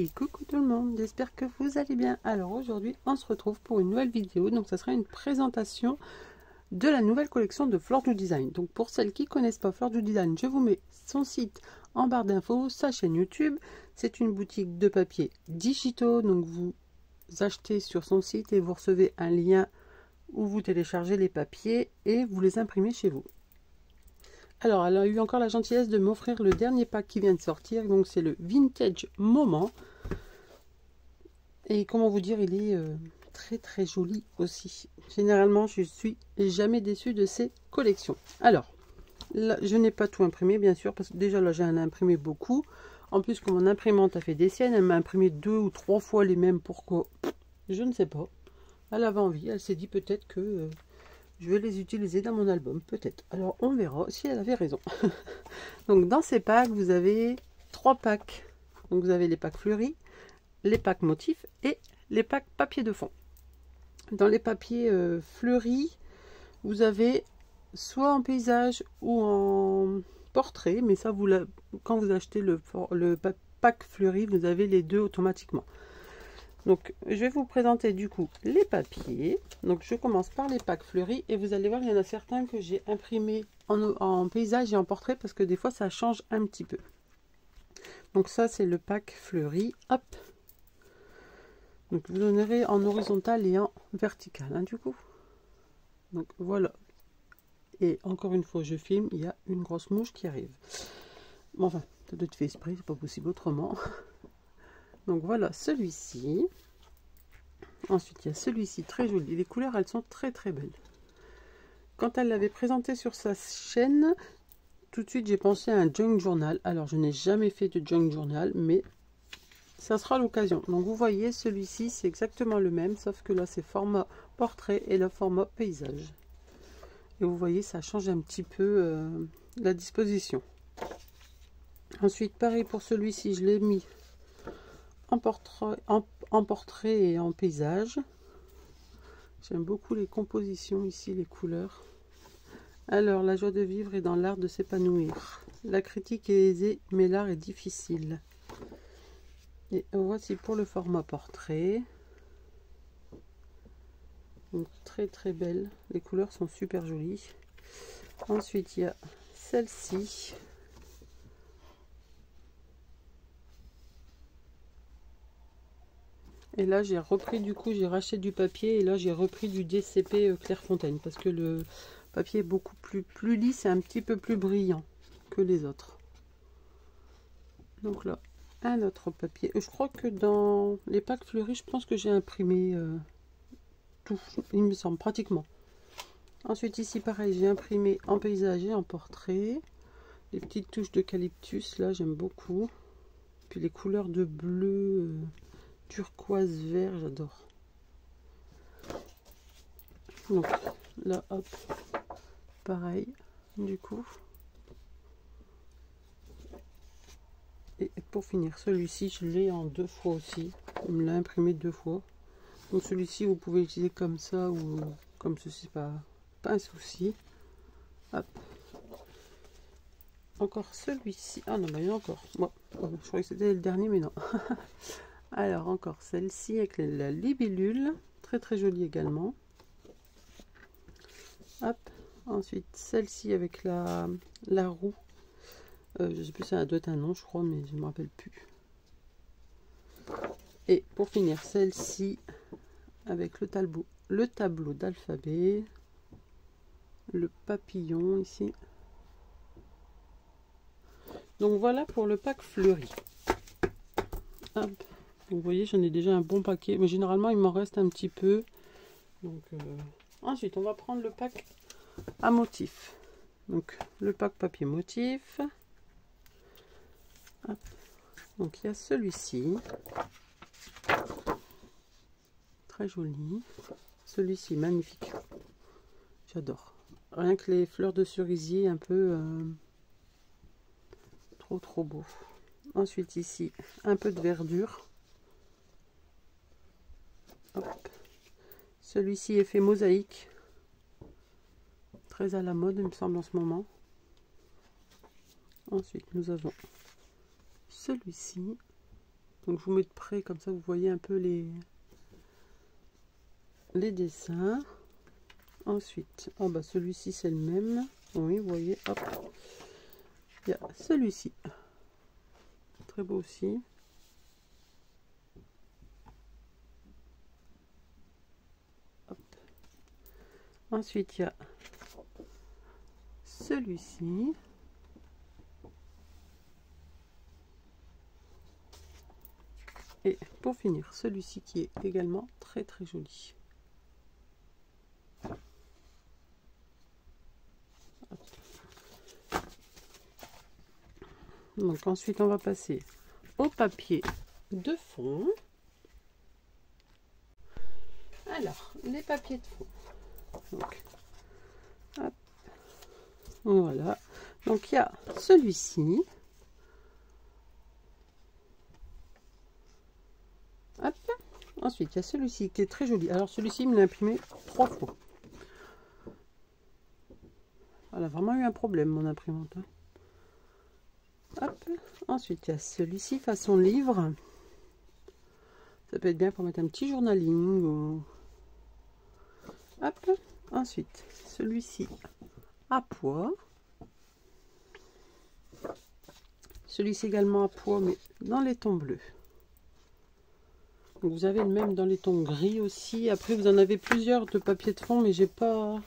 Et coucou tout le monde, j'espère que vous allez bien. Alors aujourd'hui on se retrouve pour une nouvelle vidéo, donc ça sera une présentation de la nouvelle collection de Fleur du Design. Donc pour celles qui connaissent pas Fleur du Design, je vous mets son site en barre d'infos, sa chaîne YouTube. C'est une boutique de papier digitaux, donc vous achetez sur son site et vous recevez un lien où vous téléchargez les papiers et vous les imprimez chez vous. Alors, elle a eu encore la gentillesse de m'offrir le dernier pack qui vient de sortir. Donc, c'est le Vintage Moment. Et comment vous dire, il est très très joli aussi. Généralement, je suis jamais déçue de ces collections. Alors, là, je n'ai pas tout imprimé, bien sûr, parce que déjà là, j'ai imprimé beaucoup. En plus, comme mon imprimante a fait des siennes, elle m'a imprimé 2 ou 3 fois les mêmes. Pourquoi? Je ne sais pas. Elle avait envie. Elle s'est dit peut-être que... je vais les utiliser dans mon album, peut-être. Alors, on verra si elle avait raison. Donc, dans ces packs, vous avez 3 packs. Donc, vous avez les packs fleuris, les packs motifs et les packs papier de fond. Dans les papiers fleuris, vous avez soit en paysage ou en portrait. Mais ça, quand vous achetez le pack fleuri, vous avez les deux automatiquement. Donc, je vais vous présenter du coup les papiers. Donc, je commence par les packs fleuris et vous allez voir, il y en a certains que j'ai imprimés en paysage et en portrait parce que des fois, ça change un petit peu. Donc, ça, c'est le pack fleuri. Hop. Donc, vous donnerez en horizontal et en vertical, hein, du coup. Donc, voilà. Et encore une fois, je filme, il y a une grosse mouche qui arrive. Bon, enfin, ça doit être fait exprès, c'est pas possible autrement. Donc, voilà celui-ci. Ensuite, il y a celui-ci, très joli. Les couleurs, elles sont très très belles. Quand elle l'avait présenté sur sa chaîne, tout de suite, j'ai pensé à un junk journal. Alors, je n'ai jamais fait de junk journal, mais ça sera l'occasion. Donc, vous voyez, celui-ci, c'est exactement le même, sauf que là, c'est format portrait et le format paysage. Et vous voyez, ça change un petit peu la disposition. Ensuite, pareil pour celui-ci, je l'ai mis en portrait et en paysage. J'aime beaucoup les compositions ici, les couleurs. Alors, la joie de vivre est dans l'art de s'épanouir. La critique est aisée, mais l'art est difficile. Et voici pour le format portrait. Donc, très très belle. Les couleurs sont super jolies. Ensuite, il y a celle-ci. Et là, j'ai repris, du coup, j'ai racheté du papier. Et là, j'ai repris du DCP Clairefontaine. Parce que le papier est beaucoup plus lisse et un petit peu plus brillant que les autres. Donc là, un autre papier. Je crois que dans les packs fleuris, je pense que j'ai imprimé tout. Il me semble, pratiquement. Ensuite, ici, pareil, j'ai imprimé en paysage et en portrait. Les petites touches d'eucalyptus, là, j'aime beaucoup. Puis les couleurs de bleu... turquoise vert, j'adore. Donc là, hop, pareil, du coup. Et pour finir, celui-ci, je l'ai en 2 fois aussi. Il me l'a imprimé 2 fois. Donc celui-ci, vous pouvez l'utiliser comme ça ou comme ceci, pas un souci. Hop. Encore celui-ci. Ah non, mais il y en a encore. Bon, je croyais que c'était le dernier, mais non. Alors, encore celle-ci avec la libellule. Très très jolie également. Hop. Ensuite, celle-ci avec la roue. Je sais plus, ça doit être un nom, je crois, mais je ne me rappelle plus. Et pour finir, celle-ci avec le tableau d'alphabet. Le papillon ici. Donc voilà pour le pack fleuri. Hop. Vous voyez, j'en ai déjà un bon paquet. Mais généralement, il m'en reste un petit peu. Donc, ensuite, on va prendre le pack à motif. Donc, le pack papier motif. Hop. Donc, il y a celui-ci. Très joli. Celui-ci, magnifique. J'adore. Rien que les fleurs de cerisier, un peu trop beau. Ensuite, ici, un peu de verdure. Celui-ci est fait mosaïque. Très à la mode, il me semble, en ce moment. Ensuite, nous avons celui-ci. Donc je vous mets de près, comme ça vous voyez un peu les dessins. Ensuite, oh bah celui-ci c'est le même. Oui, vous voyez, hop. Il y a celui-ci. Très beau aussi. Hop. Ensuite, il y a celui-ci. Et pour finir, celui-ci qui est également très très joli. Donc ensuite on va passer au papier de fond. Alors les papiers de fond. Donc, hop, voilà. Donc il y a celui-ci. Hop. Ensuite il y a celui-ci qui est très joli. Alors celui-ci il me l'a imprimé 3 fois. Elle a vraiment eu un problème mon imprimante. Hop. Ensuite il y a celui-ci façon livre. Ça peut être bien pour mettre un petit journaling ou... Hop. Ensuite celui-ci à poids. Celui-ci également à poids mais dans les tons bleus. Donc vous avez le même dans les tons gris aussi. Après vous en avez plusieurs de papier de fond mais j'ai pas...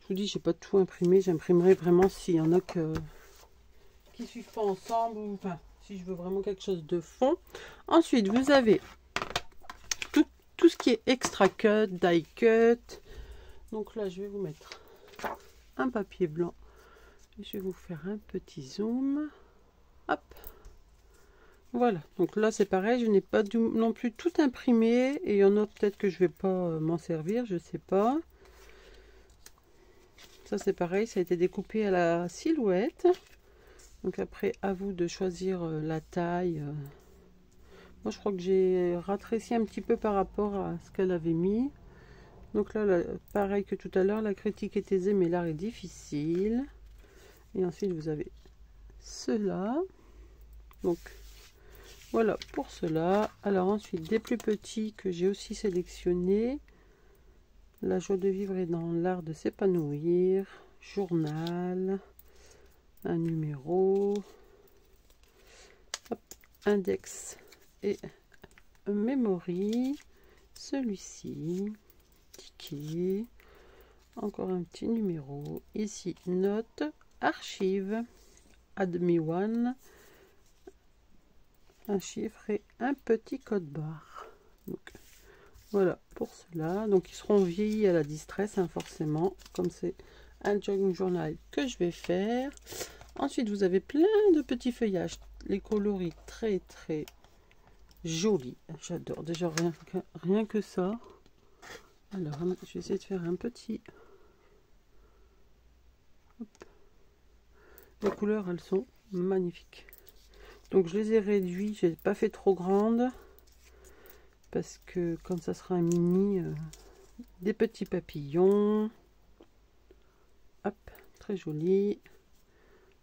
Je vous dis j'ai pas tout imprimé. J'imprimerai vraiment s'il y en a qui suivent pas ensemble ou enfin si je veux vraiment quelque chose de fond. Ensuite vous avez tout ce qui est extra cut, die cut. Donc là je vais vous mettre un papier blanc et je vais vous faire un petit zoom. Hop, voilà. Donc là c'est pareil, je n'ai pas non plus tout imprimé et il y en a peut-être que je vais pas m'en servir, je sais pas. Ça c'est pareil, ça a été découpé à la silhouette. Donc après, à vous de choisir la taille. Moi, je crois que j'ai rétréci un petit peu par rapport à ce qu'elle avait mis. Donc là, pareil que tout à l'heure, la critique est aisée, mais l'art est difficile. Et ensuite, vous avez cela. Donc, voilà pour cela. Alors ensuite, des plus petits que j'ai aussi sélectionnés. La joie de vivre est dans l'art de s'épanouir. Journal. Un numéro, hop, index et memory, celui-ci, ticket, encore un petit numéro, ici note, archive, add me one, un chiffre et un petit code barre. Donc voilà pour cela. Donc ils seront vieillis à la distress, hein, forcément, comme c'est un jogging journal que je vais faire. Ensuite vous avez plein de petits feuillages, les coloris très très jolis, j'adore déjà rien que ça. Alors je vais essayer de faire un petit. Hop. Les couleurs elles sont magnifiques, donc je les ai réduits, j'ai pas fait trop grande parce que comme ça sera un mini, des petits papillons. Hop, très joli.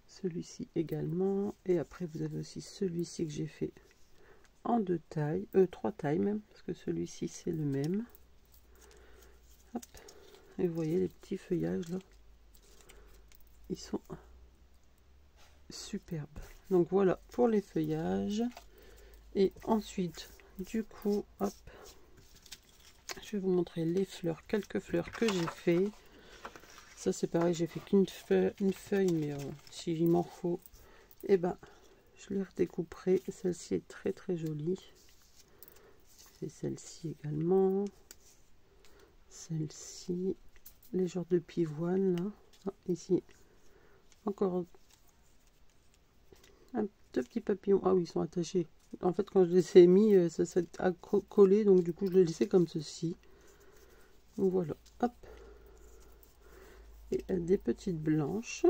Celui-ci également. Et après, vous avez aussi celui-ci que j'ai fait en 2 tailles. 3 tailles même. Parce que celui-ci, c'est le même. Hop. Et vous voyez les petits feuillages là. Ils sont superbes. Donc voilà pour les feuillages. Et ensuite, du coup, hop. Je vais vous montrer les fleurs. Quelques fleurs que j'ai fait. Ça c'est pareil, j'ai fait qu'une feuille, mais s'il m'en faut, et ben je les redécouperai. Celle-ci est très très jolie. Et celle-ci également. Celle-ci, les genres de pivoine là. Ah, ici, encore deux petits papillons. Ah oui, ils sont attachés. En fait, quand je les ai mis, ça s'est collé, donc du coup je les laissé comme ceci. Donc voilà, hop. Et des petites blanches.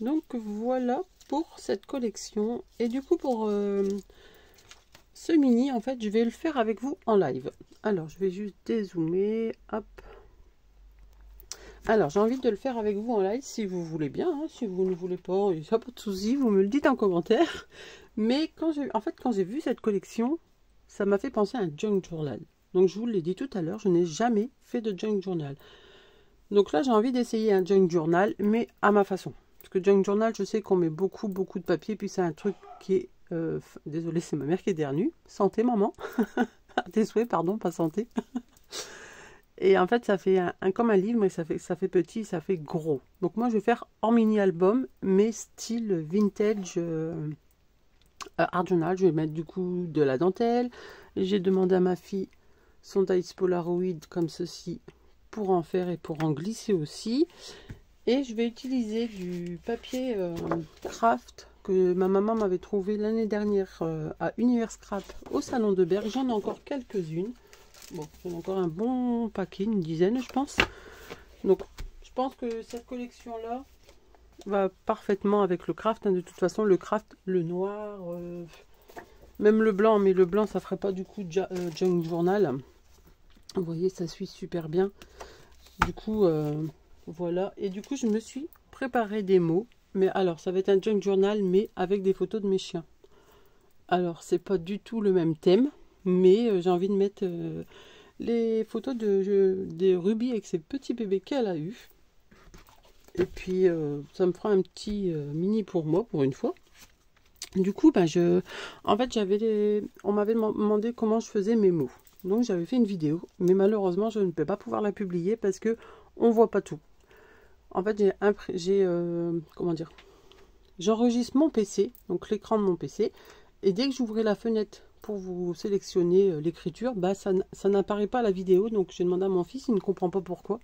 Donc voilà pour cette collection. Et du coup pour ce mini, en fait je vais le faire avec vous en live. Alors je vais juste dézoomer, hop. Alors, j'ai envie de le faire avec vous en live, si vous voulez bien. Hein, si vous ne voulez pas, il n'y a pas de souci, vous me le dites en commentaire. Mais quand j'ai vu cette collection, ça m'a fait penser à un junk journal. Donc, je vous l'ai dit tout à l'heure, je n'ai jamais fait de junk journal. Donc là, j'ai envie d'essayer un junk journal, mais à ma façon. Parce que junk journal, je sais qu'on met beaucoup de papier, puis c'est un truc qui est... désolée, c'est ma mère qui éternue. Santé, maman. Tes souhaits, pardon, pas santé. Et en fait, ça fait comme un livre, mais ça fait petit, ça fait gros. Donc moi, je vais faire en mini-album, mais style vintage art journal. Je vais mettre du coup de la dentelle. J'ai demandé à ma fille son dice Polaroid comme ceci pour en faire et pour en glisser aussi. Et je vais utiliser du papier craft que ma maman m'avait trouvé l'année dernière à Univers Scrap au Salon de Berck. J'en ai encore quelques-unes. Bon, j'en ai encore un bon paquet, une dizaine je pense. Donc je pense que cette collection-là va parfaitement avec le craft. Hein. De toute façon, le craft, le noir, même le blanc, mais le blanc ça ferait pas du coup junk journal. Vous voyez, ça suit super bien. Du coup, voilà. Et du coup, je me suis préparé des mots. Mais alors, ça va être un junk journal, mais avec des photos de mes chiens. Alors, c'est pas du tout le même thème. Mais j'ai envie de mettre les photos des Ruby avec ses petits bébés qu'elle a eu. Et puis ça me fera un petit mini pour moi pour une fois. Du coup, en fait, on m'avait demandé comment je faisais mes mots. Donc j'avais fait une vidéo, mais malheureusement je ne peux pas pouvoir la publier parce que on voit pas tout. En fait, comment dire, j'enregistre mon PC, donc l'écran de mon PC, et dès que j'ouvrais la fenêtre pour vous sélectionner l'écriture, ça n'apparaît pas à la vidéo. Donc j'ai demandé à mon fils, il ne comprend pas pourquoi.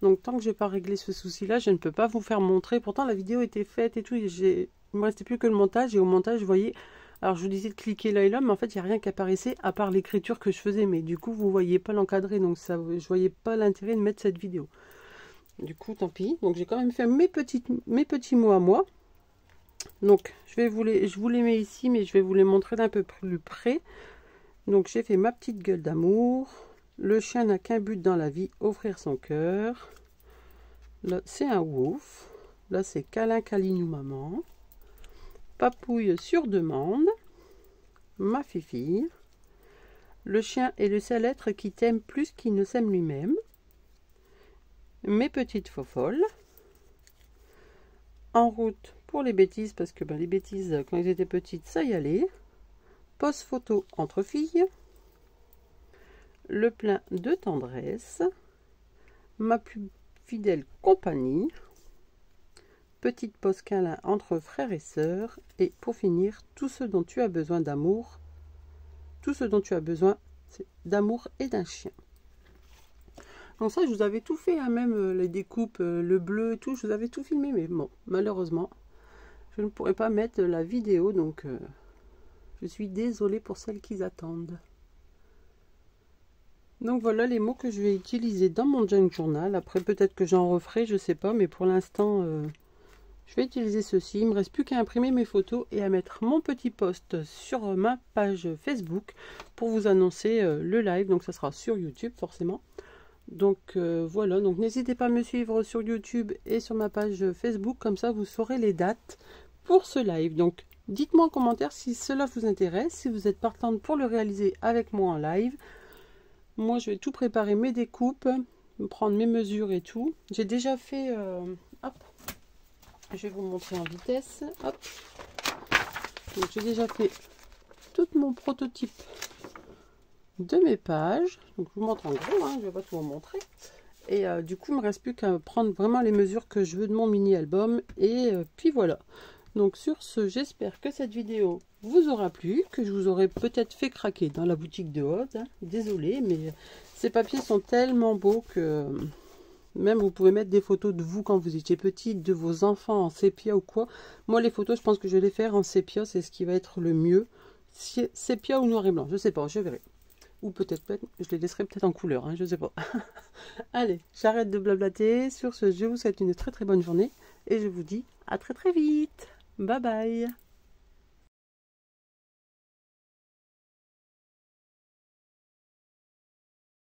Donc tant que j'ai pas réglé ce souci là, je ne peux pas vous faire montrer. Pourtant la vidéo était faite et tout, il me restait plus que le montage. Et au montage, vous voyez, alors je vous disais de cliquer là et là, mais en fait il n'y a rien qui apparaissait à part l'écriture que je faisais. Mais du coup vous voyez pas l'encadré, donc ça, je voyais pas l'intérêt de mettre cette vidéo. Du coup tant pis. Donc j'ai quand même fait mes petits mots à moi. Donc je vous les mets ici, mais je vais vous les montrer d'un peu plus près. Donc j'ai fait ma petite gueule d'amour. Le chien n'a qu'un but dans la vie, offrir son cœur. Là c'est un wouf. Là c'est câlin câlinou maman. Papouille sur demande. Ma fifi. Le chien est le seul être qui t'aime plus qu'il ne s'aime lui-même. Mes petites fofolles. En route pour les bêtises, parce que les bêtises, quand ils étaient petites, ça y allait. Pose photo entre filles. Le plein de tendresse. Ma plus fidèle compagnie. Petite pause câlin entre frères et sœurs. Et pour finir, tout ce dont tu as besoin d'amour. Tout ce dont tu as besoin, c'est d'amour et d'un chien. Donc ça, je vous avais tout fait, hein, même les découpes, le bleu et tout, je vous avais tout filmé. Mais bon, malheureusement, je ne pourrais pas mettre la vidéo. Donc, je suis désolée pour celles qui attendent. Donc voilà les mots que je vais utiliser dans mon junk journal. Après, peut-être que j'en referai, je sais pas. Mais pour l'instant, je vais utiliser ceci. Il ne me reste plus qu'à imprimer mes photos et à mettre mon petit post sur ma page Facebook pour vous annoncer le live. Donc ça sera sur YouTube forcément. Donc voilà, donc n'hésitez pas à me suivre sur YouTube et sur ma page Facebook, comme ça vous saurez les dates pour ce live. Donc dites-moi en commentaire si cela vous intéresse, si vous êtes partante pour le réaliser avec moi en live. Moi je vais tout préparer, mes découpes, prendre mes mesures et tout. J'ai déjà fait, hop, je vais vous montrer en vitesse, hop. Donc j'ai déjà fait tout mon prototype de mes pages. Donc je vous montre en gros, hein, je vais pas tout vous montrer. Et du coup il me reste plus qu'à prendre vraiment les mesures que je veux de mon mini album. Et puis voilà. Donc sur ce, j'espère que cette vidéo vous aura plu, que je vous aurai peut-être fait craquer dans la boutique de Aude. Hein. Désolée, mais ces papiers sont tellement beaux que même vous pouvez mettre des photos de vous quand vous étiez petite, de vos enfants en sépia ou quoi. Moi les photos, je pense que je vais les faire en sépia, c'est ce qui va être le mieux. Sépia ou noir et blanc, je sais pas, je verrai. Ou peut-être, je les laisserai peut-être en couleur, hein, je sais pas. Allez, j'arrête de blablater. Sur ce, je vous souhaite une très très bonne journée. Et je vous dis à très très vite. Bye bye.